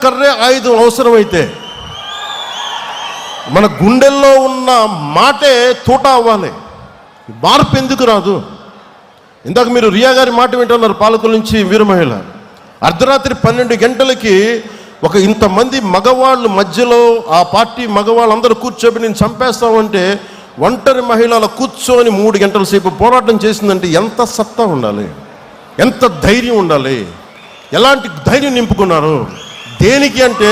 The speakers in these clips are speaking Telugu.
కర్రే ఆయుధం అవసరమైతే మన గుండెల్లో ఉన్న మాటే తూట అవ్వాలి. మార్పు ఎందుకు రాదు? ఇందాక మీరు రియా గారి మాట వింటున్నారు, పాలకుల నుంచి వీర మహిళ. అర్ధరాత్రి 12 గంటలకి ఒక ఇంతమంది మగవాళ్ళు మధ్యలో ఆ పార్టీ మగవాళ్ళందరూ కూర్చోబెట్టి నేను చంపేస్తామంటే ఒంటరి మహిళల కూర్చొని 3 గంటల సేపు పోరాటం చేసిందంటే ఎంత సత్తా ఉండాలి, ఎంత ధైర్యం ఉండాలి, ఎలాంటి ధైర్యం నింపుకున్నారు. దేనికి అంటే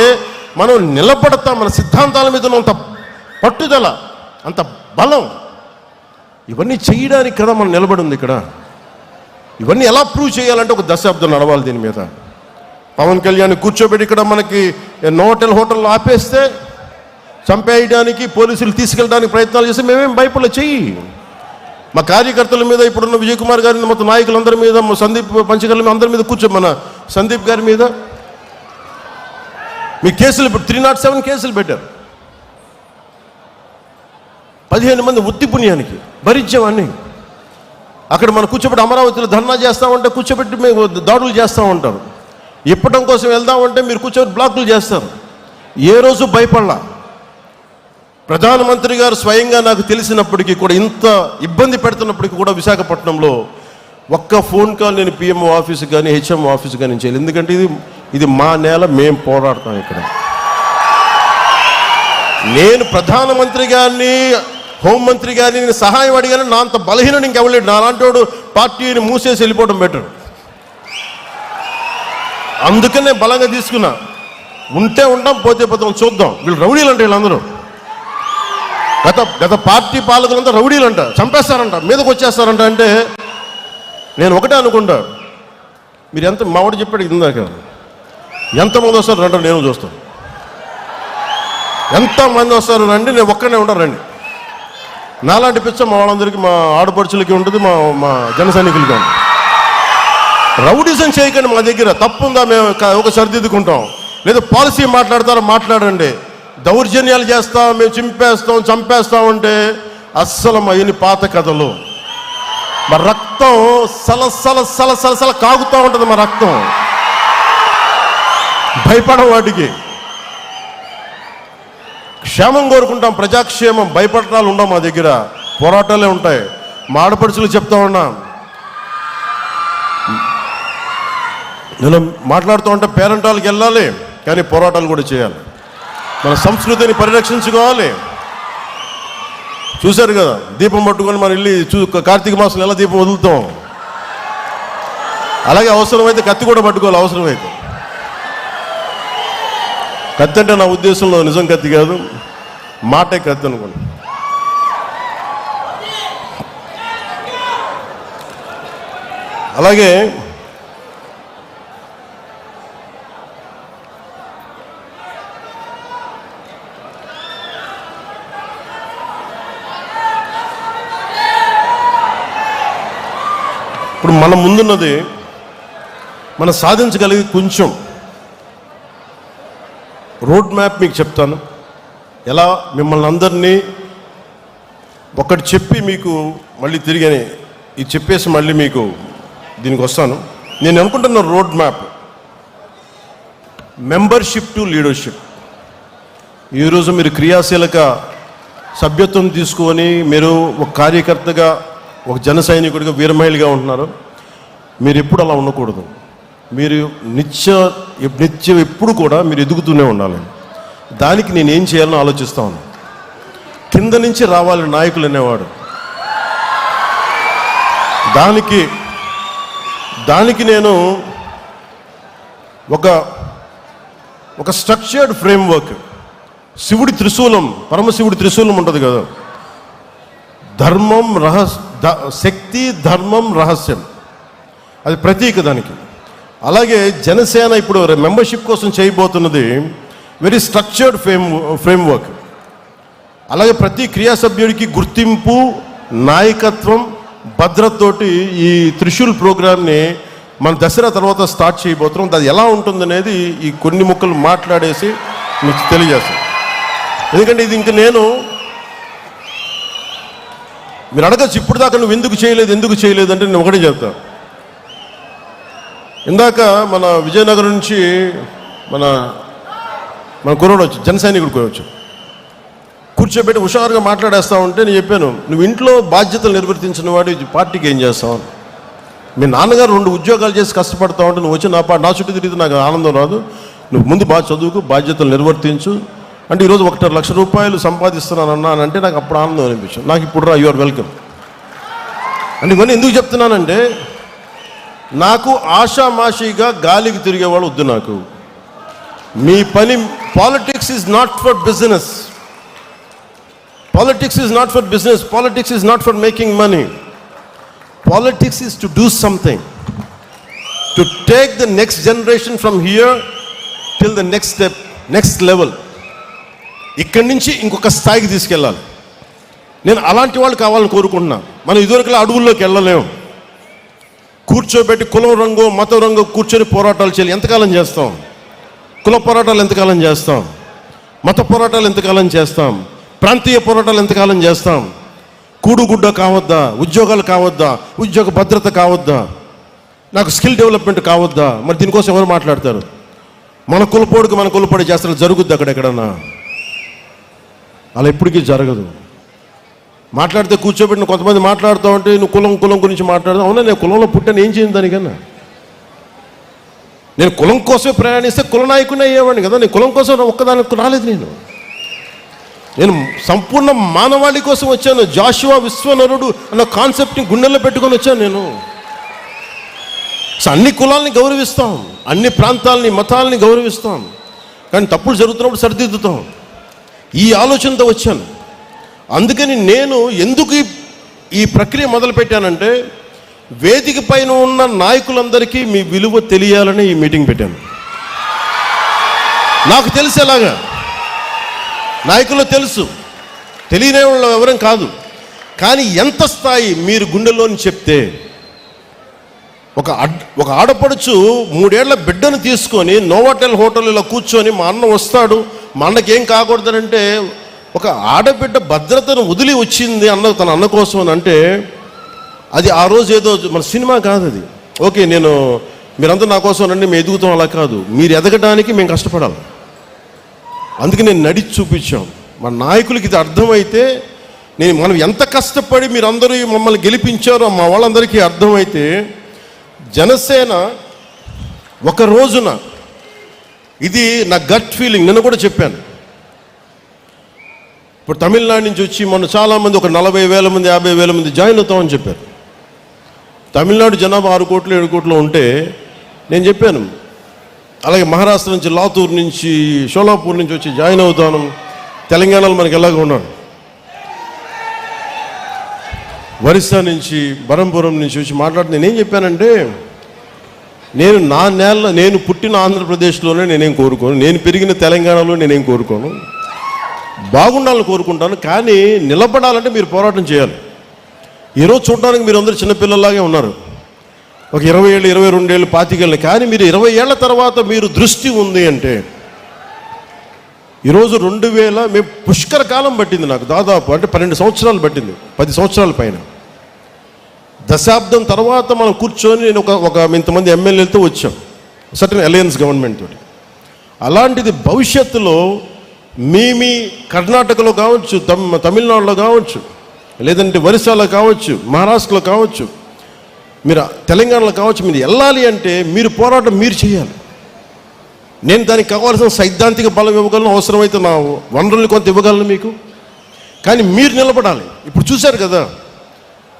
మనం నిలబడతాం, మన సిద్ధాంతాల మీద అంత పట్టుదల, అంత బలం, ఇవన్నీ చేయడానికి కదా మనం నిలబడి ఉంది ఇక్కడ. ఇవన్నీ ఎలా ప్రూవ్ చేయాలంటే ఒక దశాబ్దం నడవాలి దీని మీద. పవన్ కళ్యాణ్ కూర్చోబెట్టి ఇక్కడ మనకి హోటల్లో ఆపేస్తే చంపేయడానికి పోలీసులు తీసుకెళ్ళడానికి ప్రయత్నాలు చేస్తే మేమేం భయపడలే. చెయ్యి. మా కార్యకర్తల మీద, ఇప్పుడున్న విజయ్ కుమార్ గారి మొత్తం నాయకులందరి మీద, సందీప్ పంచకర్ల మీద, అందరి మీద మన సందీప్ గారి మీద మీ కేసులు 307 కేసులు పెట్టారు. 15 మంది ఉత్తి పుణ్యానికి భరించామని. అక్కడ మనం కూర్చోబెట్టి అమరావతిలో ధర్నా చేస్తామంటే కూర్చోబెట్టి మేము దాడులు చేస్తూ ఉంటారు. ఇప్పటం కోసం వెళ్దామంటే మీరు కూర్చోబెట్టి బ్లాకులు చేస్తారు. ఏ రోజు భయపడలా. ప్రధానమంత్రి గారు స్వయంగా నాకు తెలిసినప్పటికీ కూడా, ఇంత ఇబ్బంది పెడుతున్నప్పటికీ కూడా విశాఖపట్నంలో ఒక్క ఫోన్ కాల్ నేను పిఎంఓ ఆఫీస్కి కానీ హెచ్ఎంఓ ఆఫీస్కి కానీ చేయాలి. ఎందుకంటే ఇది మా నేల, మేము పోరాడతాం ఇక్కడ. నేను ప్రధానమంత్రి గారిని, హోంమంత్రి గారిని నేను సహాయం అడిగాను. నా అంత బలహీనం ఇంకెవలేడు. నా లాంటి పార్టీని మూసేసి వెళ్ళిపోవడం బెటర్. అందుకనే బలంగా తీసుకున్నా. ఉంటే ఉంటాం, పోతే పోతాం, చూద్దాం. వీళ్ళు రౌడీలు అంటే వీళ్ళందరూ గత పార్టీ పాలకులంతా రౌడీలు అంట, చంపేస్తారంట, మీదకి వచ్చేస్తారంట. అంటే నేను ఒకటే అనుకుంటా, మీరు ఎంత మావాడు చెప్పాడు ఇందాక, ఎంతమంది వస్తారు రండి, నేను చూస్తాను. ఎంతమంది వస్తారు రండి, నేను ఒక్కనే ఉంటాను రండి. నాలాంటి పిచ్చ మా వాళ్ళందరికీ, మా ఆడపడుచులకి ఉంటుంది, మా జన సైనికులకి ఉంటుంది. రౌడీజం చేయకండి. మా దగ్గర తప్పుందా మేము ఒక సరిదిద్దుకుంటాం. లేదా పాలసీ మాట్లాడతారో మాట్లాడండి. దౌర్జన్యాలు చేస్తాం, మేము చింపేస్తాం, చంపేస్తామంటే అస్సలు మా ఇన్ని పాత కథలు. మా రక్తం సలసల కాగుతూ ఉంటుంది. మా రక్తం భయపడం. వాటికి క్షేమం కోరుకుంటాం, ప్రజాక్షేమం. భయపడటాలు ఉండవు మా దగ్గర, పోరాటాలే ఉంటాయి. మా ఆడపడుచులు చెప్తా ఉన్నా, నేను మాట్లాడుతూ ఉంటే పేరెంటాలకు వెళ్ళాలి, కానీ పోరాటాలు కూడా చేయాలి. మన సంస్కృతిని పరిరక్షించుకోవాలి. చూశారు కదా, దీపం పట్టుకొని మనం వెళ్ళి కార్తీక మాసంలో ఎలా దీపం వదులుతాం, అలాగే అవసరమైతే కత్తి కూడా పట్టుకోవాలి. అవసరమైతే కత్తి అంటే నా ఉద్దేశంలో నిజం కత్తి కాదు, మాటే కత్తి అనుకోండి. అలాగే ఇప్పుడు మన ముందున్నది, మనం సాధించగలిగి కొంచెం రోడ్ మ్యాప్ మీకు చెప్తాను. ఎలా మిమ్మల్ని అందరినీ ఒకటి చెప్పి మీకు మళ్ళీ తిరిగి ఇది చెప్పేసి మళ్ళీ మీకు దీనికి వస్తాను. నేను అనుకుంటున్న road map, membership to leadership. ఈరోజు మీరు క్రియాశీలక సభ్యత్వం తీసుకొని మీరు ఒక కార్యకర్తగా, ఒక జన సైనికుడిగా, వీరమహిళగా ఉంటున్నారు. మీరు ఎప్పుడు అలా ఉండకూడదు. మీరు నిత్యం ఎప్పుడు కూడా మీరు ఎదుగుతూనే ఉండాలి. దానికి నేను ఏం చేయాలని ఆలోచిస్తా ఉన్నాను. కింద నుంచి రావాలి నాయకులు అనేవాడు. దానికి నేను ఒక స్ట్రక్చర్డ్ ఫ్రేమ్వర్క్, శివుడి త్రిశూలం, పరమశివుడి త్రిశూలం ఉంటుంది కదా, ధర్మం శక్తి, ధర్మం, రహస్యం, అది ప్రతీక దానికి. అలాగే జనసేన ఇప్పుడు మెంబర్షిప్ కోసం చేయబోతున్నది వెరీ స్ట్రక్చర్డ్ ఫ్రేమ్వర్క్. అలాగే ప్రతి క్రియా సభ్యుడికి గుర్తింపు, నాయకత్వం, భద్రతతోటి ఈ త్రిశూల్ ప్రోగ్రామ్ని మన దసరా తర్వాత స్టార్ట్ చేయబోతున్నాం. అది ఎలా ఉంటుందనేది ఈ కొన్ని ముక్కలు మాట్లాడేసి మీకు తెలియజేస్తాను. ఎందుకంటే ఇది ఇంక మీరు అడగచ్చు, ఇప్పుడు దాకా నువ్వు ఎందుకు చేయలేదు అంటే నేను ఒకటే చెప్తాను. ఇందాక మన విజయనగరం నుంచి మన మన కుర్రోడు వచ్చి జన సైనికుడు వచ్చి కూర్చోబెట్టి హుషారుగా మాట్లాడేస్తా ఉంటే నేను చెప్పాను, నువ్వు ఇంట్లో బాధ్యతలు నిర్వర్తించిన వాడు పార్టీకి ఏం చేస్తావు? మీ నాన్నగారు 2 ఉద్యోగాలు చేసి కష్టపడతా ఉంటే నువ్వు వచ్చి నా చుట్టూ తిరిగితే నాకు ఆనందం రాదు. నువ్వు ముందు బాగా చదువుకు, బాధ్యతలు నిర్వర్తించు అంటే ఈరోజు 1.5 లక్ష రూపాయలు సంపాదిస్తున్నానన్నా అని అంటే నాకు అప్పుడు ఆనందం అనిపించింది. నాకు ఇప్పుడు రా, యు ఆర్ వెల్కమ్ అంటే. ఇవన్నీ ఎందుకు చెప్తున్నానంటే, నాకు ఆషామాషిగా గాలికి తిరిగేవాడు వద్దు. నాకు మీ పని, politics is not for business, politics is not for business, politics is not for making money. Politics is to do something, to take the next generation from here till the next step, next level. ఇక్కడి నుంచి ఇంకొక స్థాయికి తీసుకెళ్ళాలి. నేను అలాంటి వాళ్ళు కావాలని కోరుకుంటున్నా. మనం ఇదివరకులా అడవుల్లోకి వెళ్ళలేము. కూర్చోబెట్టి కులం రంగు మతం రంగు కూర్చొని పోరాటాలు చేయాలి. ఎంతకాలం చేస్తాం? కుల పోరాటాలు ఎంతకాలం చేస్తాం? మత పోరాటాలు ఎంతకాలం చేస్తాం? ప్రాంతీయ పోరాటాలు ఎంతకాలం చేస్తాం? కూడుగుడ్డ కావద్దా? ఉద్యోగాలు కావద్దా? ఉద్యోగ భద్రత కావద్దా? నాకు స్కిల్ డెవలప్మెంట్ కావద్దా? మరి దీనికోసం ఎవరు మాట్లాడతారు? మన కులపోడుకు మన కులపడి చేస్తారు. జరుగుద్ది అక్కడెక్కడన్నా? అలా ఎప్పటికీ జరగదు. మాట్లాడితే కూర్చోబెట్టిన కొంతమంది మాట్లాడుతూ ఉంటే నువ్వు కులం గురించి మాట్లాడదాం. అవునా, నేను కులంలో పుట్టాను, ఏం చేయను దానికన్నా? నేను కులం కోసమే ప్రయాణిస్తే కుల నాయకునే అయ్యేవాడిని కదా. నేను కులం కోసం ఒక్కదానికి రాలేదు. నేను సంపూర్ణ మానవాళి కోసం వచ్చాను. జాషువా విశ్వనరుడు అన్న కాన్సెప్ట్ని గుండెల్లో పెట్టుకొని వచ్చాను నేను. అన్ని కులాలని గౌరవిస్తాం, అన్ని ప్రాంతాలని మతాలని గౌరవిస్తాం, కానీ తప్పులు జరుగుతున్నప్పుడు సరిదిద్దుతాం. ఈ ఆలోచనతో వచ్చాను. అందుకని నేను ఎందుకు ఈ ప్రక్రియ మొదలుపెట్టానంటే, వేదిక పైన ఉన్న నాయకులందరికీ మీ విలువ తెలియాలని ఈ మీటింగ్ పెట్టాను. నాకు తెలిసేలాగా, నాయకులు తెలుసు, తెలియని వాళ్ళు ఎవరం కాదు. కానీ ఎంత స్థాయి మీరు గుండెల్లోని చెప్తే, ఒక ఆడపడుచు 3 ఏళ్ల బిడ్డను తీసుకొని నోవాటెల్ హోటల్లో కూర్చొని మా అన్న వస్తాడు, మా అన్నకి ఏం కాకూడదనంటే, ఒక ఆడబిడ్డ భద్రతను వదిలి వచ్చింది తన అన్న కోసం అని అంటే, అది ఆ రోజు ఏదో మన సినిమా కాదు అది. ఓకే, మీరంతా నా కోసం రండి, మేము ఎదుగుతాం, అలా కాదు. మీరు ఎదగడానికి మేము కష్టపడాలి. అందుకే నేను నడిచి చూపించాం. మన నాయకులకి ఇది అర్థమైతే, మనం ఎంత కష్టపడి మీరందరూ మమ్మల్ని గెలిపించారో మా వాళ్ళందరికీ అర్థమైతే, జనసేన ఒక రోజున, ఇది నా గట్ ఫీలింగ్, నిన్న కూడా చెప్పాను. ఇప్పుడు తమిళనాడు నుంచి వచ్చి మొన్న చాలామంది, ఒక 40,000 మంది 50,000 మంది జాయిన్ అవుతామని చెప్పారు. తమిళనాడు జనాభా 6 కోట్లు 7 కోట్లు ఉంటే నేను చెప్పాను, అలాగే మహారాష్ట్ర నుంచి, లాతూర్ నుంచి, షోలాపూర్ నుంచి వచ్చి జాయిన్ అవుతాను. తెలంగాణలో మనకి ఎలాగ ఉన్నాడు, ఒరిస్సా నుంచి, బరంపురం నుంచి వచ్చి మాట్లాడుతూ నేనేం చెప్పానంటే, నేను పుట్టిన ఆంధ్రప్రదేశ్లోనే నేనేం కోరుకోను, నేను పెరిగిన తెలంగాణలో నేనేం కోరుకోను, బాగుండాలని కోరుకుంటాను. కానీ నిలబడాలంటే మీరు పోరాటం చేయాలి. ఈరోజు చూడడానికి మీరు అందరూ చిన్నపిల్లలాగే ఉన్నారు, ఒక 20 ఏళ్ళు 22 ఏళ్ళు 25 ఏళ్ళు. కానీ మీరు 20 ఏళ్ల తర్వాత మీరు దృష్టి ఉంది అంటే, ఈరోజు 2000 మేము పుష్కర కాలం పట్టింది నాకు, దాదాపు అంటే 12 సంవత్సరాలు పట్టింది, 10 సంవత్సరాల పైన. దశాబ్దం తర్వాత మనం కూర్చొని నేను ఒక ఇంతమంది ఎమ్మెల్యేలతో వచ్చాం, సర్టన్ అలయన్స్ గవర్నమెంట్ తోటి. అలాంటిది భవిష్యత్తులో మీ కర్ణాటకలో కావచ్చు, తమిళనాడులో కావచ్చు, లేదంటే ఒరిస్సాలో కావచ్చు, మహారాష్ట్రలో కావచ్చు, మీరు తెలంగాణలో కావచ్చు, మీరు వెళ్ళాలి అంటే మీరు పోరాటం మీరు చేయాలి. నేను దానికి కావాల్సిన సైద్ధాంతిక బలం ఇవ్వగలను, అవసరమైతే నా వనరుల్ని కొంత ఇవ్వగలను మీకు. కానీ మీరు నిలబడాలి. ఇప్పుడు చూశారు కదా,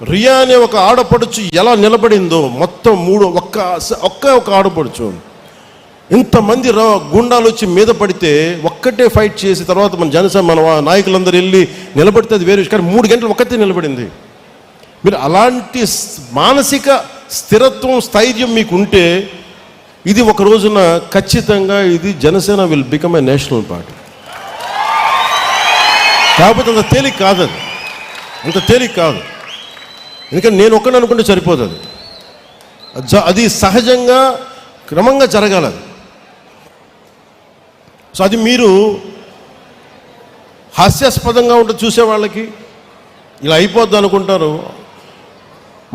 రియా అనే ఒక ఆడపడుచు ఎలా నిలబడిందో, మొత్తం ఒక్క ఆడపడుచు, ఇంతమంది గుండాలు వచ్చి మీద పడితే ఒక్కటే ఫైట్ చేసి తర్వాత మన నాయకులందరూ వెళ్ళి నిలబడితే అది వేరే. కానీ 3 గంటలు ఒక్కతే నిలబడింది. మీరు అలాంటి మానసిక స్థిరత్వం, స్థైర్యం మీకు ఉంటే, ఇది ఒక రోజున ఖచ్చితంగా ఇది Janasena will become a national party. కాకపోతే అంత తేలిక కాదు, అంత తేలిక కాదు. ఎందుకంటే నేను ఒక్కడే అనుకుంటే సరిపోదు. అది సహజంగా క్రమంగా జరగాలి. సో అది మీరు హాస్యాస్పదంగా ఉంటుంది చూసేవాళ్ళకి, ఇలా అయిపోద్ది అనుకుంటారు.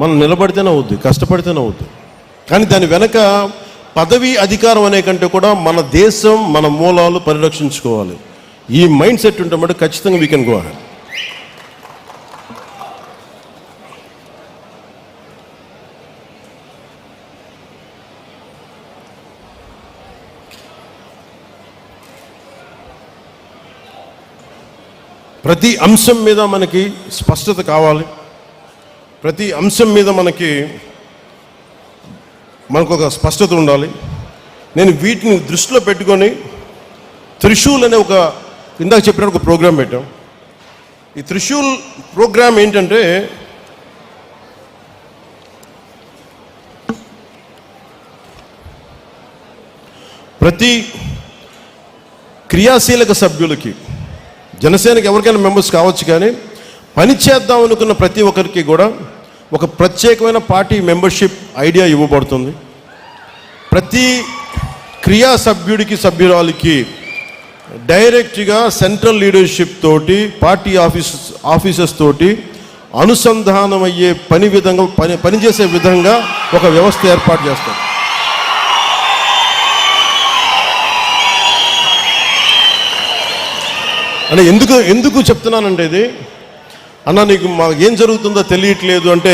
మనం నిలబడితేనే అవుద్ది, కష్టపడితేనే అవుద్ది. కానీ దాని వెనక పదవి అధికారం అనే కంటే కూడా మన దేశం, మన మూలాలు పరిరక్షించుకోవాలి. ఈ మైండ్ సెట్ ఉంటే మటు ఖచ్చితంగా వీ కెన్ గో అహెడ్. ప్రతి అంశం మీద మనకి స్పష్టత కావాలి. ప్రతి అంశం మీద మనకు ఒక స్పష్టత ఉండాలి. నేను వీటిని దృష్టిలో పెట్టుకొని త్రిశూల్ అనే ఇందాక చెప్పినట్టు ఒక ప్రోగ్రాం పెట్టాం. ఈ త్రిశూల్ ప్రోగ్రాం ఏంటంటే ప్రతి క్రియాశీలక సభ్యులకి, జనసేనకి ఎవరికైనా మెంబర్స్ కావచ్చు, కానీ పని చేద్దాం అనుకున్న ప్రతి ఒక్కరికి కూడా ఒక ప్రత్యేకమైన పార్టీ మెంబర్షిప్ ఐడియా ఇవ్వబడుతుంది. ప్రతి క్రియా సభ్యురాలికి డైరెక్ట్గా సెంట్రల్ లీడర్షిప్ తోటి, పార్టీ ఆఫీసర్స్ తోటి అనుసంధానం అయ్యే పనిచేసే విధంగా ఒక వ్యవస్థ ఏర్పాటు చేస్తాం. అంటే ఎందుకు చెప్తున్నానంటే, ఇది అన్న నీకు మాకు ఏం జరుగుతుందో తెలియట్లేదు అంటే,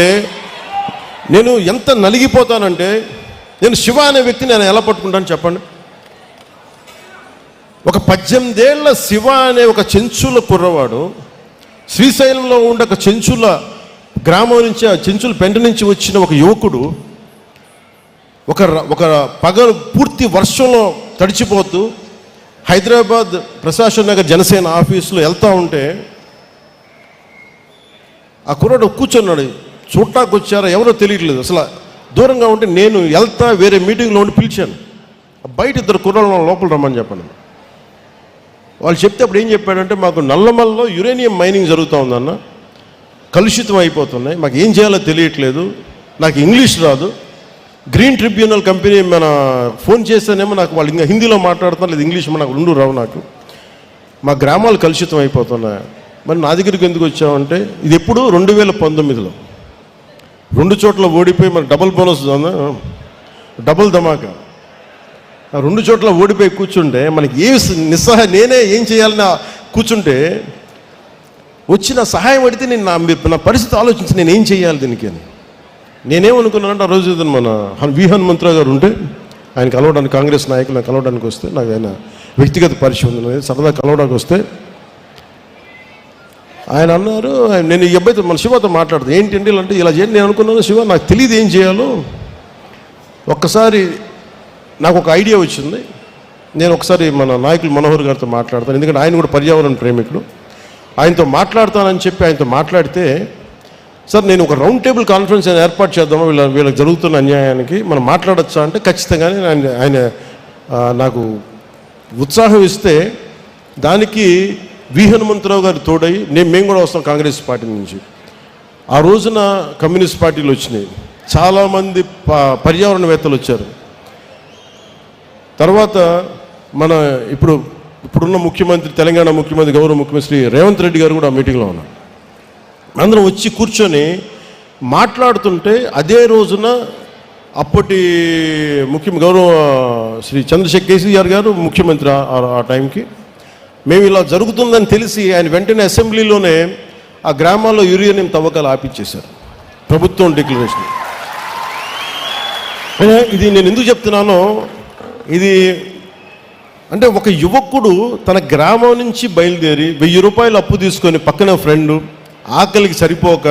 నేను ఎంత నలిగిపోతానంటే, నేను శివ అనే వ్యక్తిని నేను ఎలా పట్టుకుంటాను చెప్పండి. ఒక 18 ఏళ్ల శివ అనే ఒక చెంచుల కుర్రవాడు శ్రీశైలంలో ఉండే ఒక చెంచుల గ్రామం నుంచి, ఆ చెంచుల పెంట నుంచి వచ్చిన ఒక యువకుడు ఒక పూర్తి వర్షంలో తడిచిపోతూ హైదరాబాద్ ప్రశాసన నగర్ జనసేన ఆఫీసులో వెళ్తూ ఉంటే ఆ కుర్రాడు కూర్చున్నాడు. చూడటానికి వచ్చారా ఎవరో తెలియట్లేదు, అసలు దూరంగా ఉంటే నేను వెళ్తా వేరే మీటింగ్లో ఉండి పిలిచాను. బయట 2 కుర్రాళ్ళు లోపల రమ్మని చెప్పండి. వాళ్ళు చెప్తే అప్పుడు ఏం చెప్పాడంటే, మాకు నల్లమల్లో యురేనియం మైనింగ్ జరుగుతూ ఉందన్న, కలుషితం అయిపోతున్నాయి, మాకు ఏం చేయాలో తెలియట్లేదు, నాకు ఇంగ్లీష్ రాదు, గ్రీన్ ట్రిబ్యునల్ కంపెనీ మన ఫోన్ చేస్తేనేమో నాకు వాళ్ళు ఇంకా హిందీలో మాట్లాడుతున్నారు, లేదు ఇంగ్లీష్ నాకు 2 రావు, నాకు మా గ్రామాలు కలుషితం అయిపోతున్నాయి, మరి నా దగ్గరికి ఎందుకు వచ్చామంటే, ఇది ఎప్పుడు 2019లో 2 చోట్ల ఓడిపోయి మనకు డబుల్ బోనస్, డబుల్ ధమాకా, 2 చోట్ల ఓడిపోయి కూర్చుంటే మనకి నేనే ఏం చేయాలని కూర్చుంటే వచ్చిన సహాయం అడిగితే నేను నా పరిస్థితి ఆలోచించి నేను ఏం చేయాలి దీనికి అని. నేనేమనుకున్నానంటే, ఆ రోజు మన హనుమంతరావు గారు ఉంటే ఆయన కలవడానికి, కాంగ్రెస్ నాయకులను కలవడానికి వస్తే, నాకు ఆయన వ్యక్తిగత పరిచయం ఉంది, సరదా కలవడానికి వస్తే ఆయన అన్నారు, నేను ఈ అబ్బాయితో మన శివతో మాట్లాడుతాను, ఏంటంటే ఇలా అంటే ఇలా చేయండి. నేను అనుకున్నాను, శివ నాకు తెలియదు ఏం చేయాలో, ఒక్కసారి నాకు ఒక ఐడియా వచ్చింది, నేను ఒకసారి మన నాయకులు మనోహర్ గారితో మాట్లాడతాను, ఎందుకంటే ఆయన కూడా పర్యావరణ ప్రేమికుడు, ఆయనతో మాట్లాడతానని చెప్పి ఆయనతో మాట్లాడితే, సార్ నేను ఒక రౌండ్ టేబుల్ కాన్ఫరెన్స్ ఏర్పాటు చేద్దాము వీళ్ళకి జరుగుతున్న అన్యాయానికి మనం మాట్లాడచ్చా అంటే, ఖచ్చితంగానే ఆయన నాకు ఉత్సాహం ఇస్తే దానికి హనుమంతరావు గారు తోడై మేము కూడా వస్తాం కాంగ్రెస్ పార్టీ నుంచి. ఆ రోజున కమ్యూనిస్ట్ పార్టీలు వచ్చినాయి, చాలామంది పర్యావరణవేత్తలు వచ్చారు. తర్వాత మన ఇప్పుడున్న ముఖ్యమంత్రి, తెలంగాణ ముఖ్యమంత్రి, గౌరవ ముఖ్యమంత్రి రేవంత్ రెడ్డి గారు కూడా ఆ మీటింగ్లో ఉన్నారు. అందరం వచ్చి కూర్చొని మాట్లాడుతుంటే, అదే రోజున అప్పటి గౌరవ శ్రీ కేసీఆర్ గారు ముఖ్యమంత్రి ఆ టైంకి, మేము ఇలా జరుగుతుందని తెలిసి ఆయన వెంటనే అసెంబ్లీలోనే ఆ గ్రామాల్లో యురేనియం తవ్వకాలు ఆపించేశారు, ప్రభుత్వం డిక్లరేషన్. ఇది నేను ఎందుకు చెప్తున్నానో, ఇది అంటే ఒక యువకుడు తన గ్రామం నుంచి బయలుదేరి 1000 రూపాయలు అప్పు తీసుకొని పక్కన ఫ్రెండు ఆకలికి సరిపోక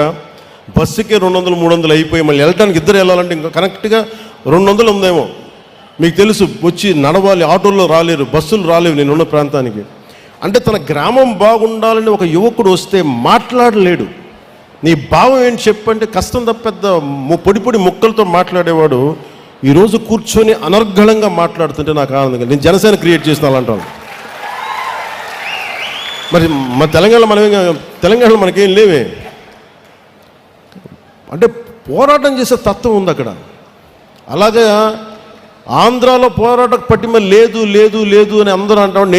బస్సుకే 200-300 అయిపోయి మళ్ళీ వెళ్ళడానికి ఇద్దరు వెళ్ళాలంటే ఇంకా కరెక్ట్గా 200 ఉందేమో. మీకు తెలుసు, వచ్చి నడవాలి, ఆటోల్లో రాలేరు, బస్సులు రాలేవు నేనున్న ప్రాంతానికి. అంటే తన గ్రామం బాగుండాలని ఒక యువకుడు వస్తే మాట్లాడలేడు. నీ భావం ఏంటి చెప్పంటే, కష్టం తప్ప పెద్ద పొడి ముక్కలతో మాట్లాడేవాడు ఈరోజు కూర్చొని అనర్గళంగా మాట్లాడుతుంటే నాకు ఆనందంగా, నేను జనసేన క్రియేట్ చేసిన అలాంటి. మరి మన తెలంగాణలో మనకేం లేవే, అంటే పోరాటం చేసే తత్వం ఉంది అక్కడ. అలాగే ఆంధ్రాలో పోరాటం పట్టిమ లేదు అని అందరూ అంటాం. నేను